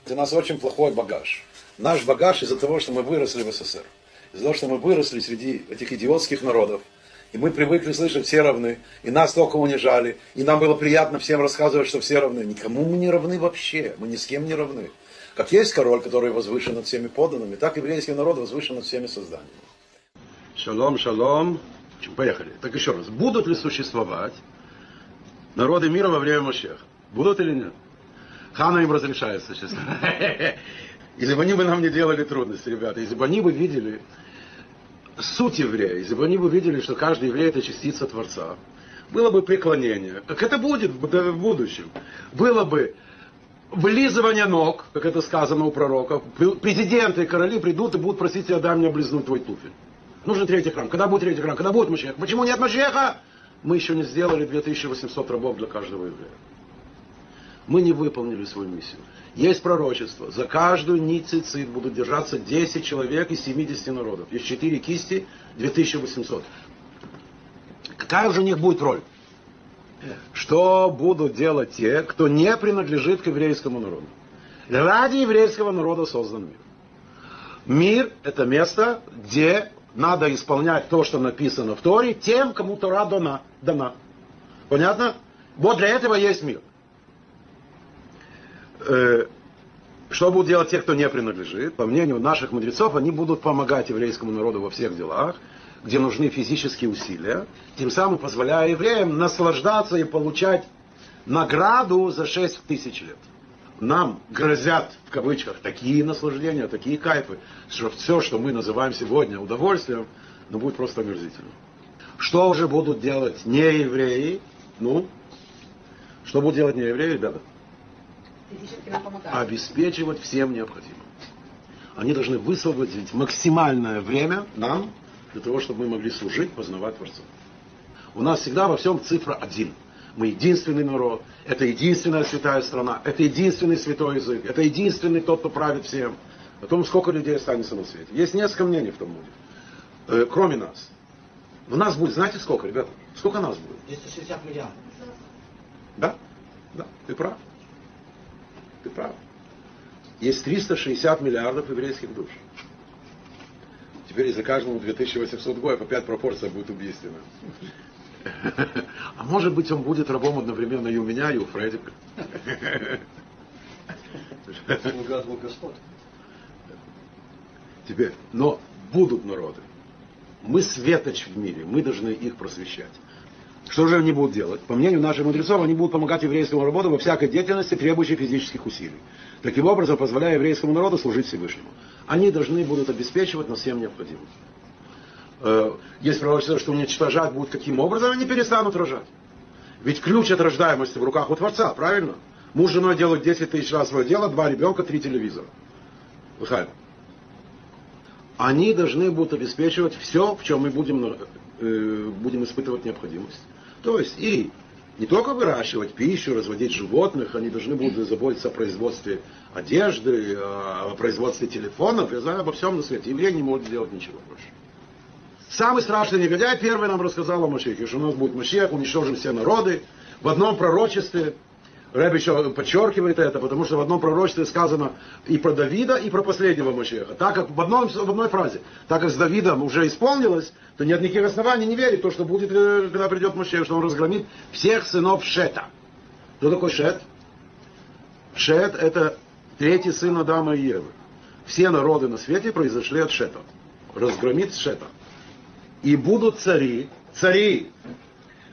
У нас очень плохой багаж. Наш багаж из-за того, что мы выросли в СССР. Из-за того, что мы выросли среди этих идиотских народов. И мы привыкли слышать, все равны. И нас только унижали. И нам было приятно всем рассказывать, что все равны. Никому мы не равны вообще. Мы ни с кем не равны. Как есть король, который возвышен над всеми подданными, так еврейский народ возвышен над всеми созданиями. Шалом, шалом. Поехали. Так еще раз. Будут ли существовать народы мира во время Машеха? Будут или нет? Хана им разрешает существовать. Если бы они нам не делали трудности, ребята, если бы они видели суть еврея, если бы они видели, что каждый еврей это частица Творца, было бы преклонение, как это будет в будущем, было бы вылизывание ног, как это сказано у пророков, президенты и короли придут и будут просить тебя, дай мне облизнуть твой туфель. Нужен третий храм. Когда будет третий храм? Когда будет Машех? Почему нет Машеха? Мы еще не сделали 2800 рабов для каждого еврея. Мы не выполнили свою миссию. Есть пророчество. За каждую нить цицит будут держаться 10 человек из 70 народов. Есть 4 кисти, 2800. Какая же у них будет роль? Что будут делать те, кто не принадлежит к еврейскому народу? Ради еврейского народа создан мир. Мир – это место, где надо исполнять то, что написано в Торе, тем, кому Тора дана. Понятно? Вот для этого есть мир. Что будут делать те, кто не принадлежит? По мнению наших мудрецов, они будут помогать еврейскому народу во всех делах, где нужны физические усилия, тем самым позволяя евреям наслаждаться и получать награду за 6000 лет. Нам грозят, в кавычках, такие наслаждения, такие кайфы, что все, что мы называем сегодня удовольствием, будет просто омерзительно. Что уже будут делать неевреи? Что будут делать неевреи, ребята? Обеспечивать всем необходимым. Они должны высвободить максимальное время нам, для того, чтобы мы могли служить, познавать Творца. У нас всегда во всем цифра 1. Мы единственный народ, это единственная святая страна, это единственный святой язык, это единственный тот, кто правит всем. О том, сколько людей останется на свете. Есть несколько мнений в Талмуде. Кроме нас. У нас будет, знаете сколько, ребята? Сколько нас будет? 260 миллиардов. Да, ты прав. Ты прав. Есть 360 миллиардов еврейских душ. Теперь из-за каждому 2800 гоев опять пропорция будет убийственная. А может быть, он будет рабом одновременно и у меня, и у Фредика. Слуга двух господ. Теперь, но будут народы. Мы светоч в мире, мы должны их просвещать. Что же они будут делать? По мнению наших мудрецов, они будут помогать еврейскому народу во всякой деятельности, требующей физических усилий. Таким образом, позволяя еврейскому народу служить Всевышнему. Они должны будут обеспечивать нас всем необходимым. Есть пророчество, что уничтожать будут каким образом, они перестанут рожать. Ведь ключ от рождаемости в руках у Творца, правильно? Муж с женой делают 10 тысяч раз свое дело, 2 ребенка, 3 телевизора. Выходит. Они должны будут обеспечивать все, в чем мы будем испытывать необходимость. То есть и не только выращивать пищу, разводить животных, они должны будут заботиться о производстве одежды, о производстве телефонов, я знаю, обо всем на свете. Евреи не могут сделать ничего больше. Самый страшный негодяй первый нам рассказал о Машехе, что у нас будет Машех, уничтожим все народы. В одном пророчестве, Ребе еще подчеркивает это, потому что в одном пророчестве сказано и про Давида, и про последнего Машеха. Так как в одной фразе, так как с Давидом уже исполнилось, то нет никаких оснований не верить в то, что будет, когда придет Машех, что он разгромит всех сынов Шета. Кто такой Шет? Шет — это третий сын Адама и Евы. Все народы на свете произошли от Шета. Разгромит Шета. И будут цари,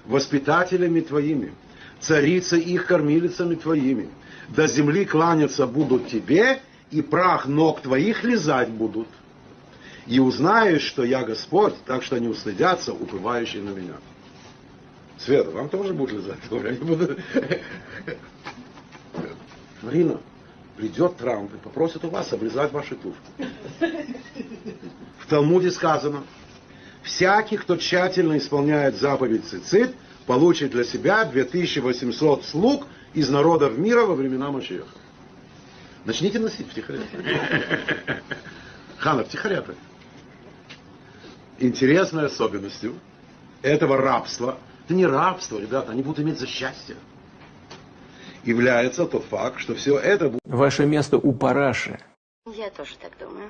воспитателями твоими, царицы их кормилицами твоими. До земли кланяться будут тебе, и прах ног твоих лизать будут. И узнаешь, что я Господь, так что не устыдятся уповающие на меня. Света, вам тоже будет лизать? Марина, придет Трамп и попросит у вас обрезать ваши туфли. В Талмуде сказано: всякий, кто тщательно исполняет заповедь цицит, получит для себя 2800 слуг из народов мира во времена Машеха. Начните носить втихаря. Хана, втихаря. Интересной особенностью этого рабства, это не рабство, ребята, они будут иметь за счастье. является тот факт, что все это будет Ваше место у параши. Я тоже так думаю.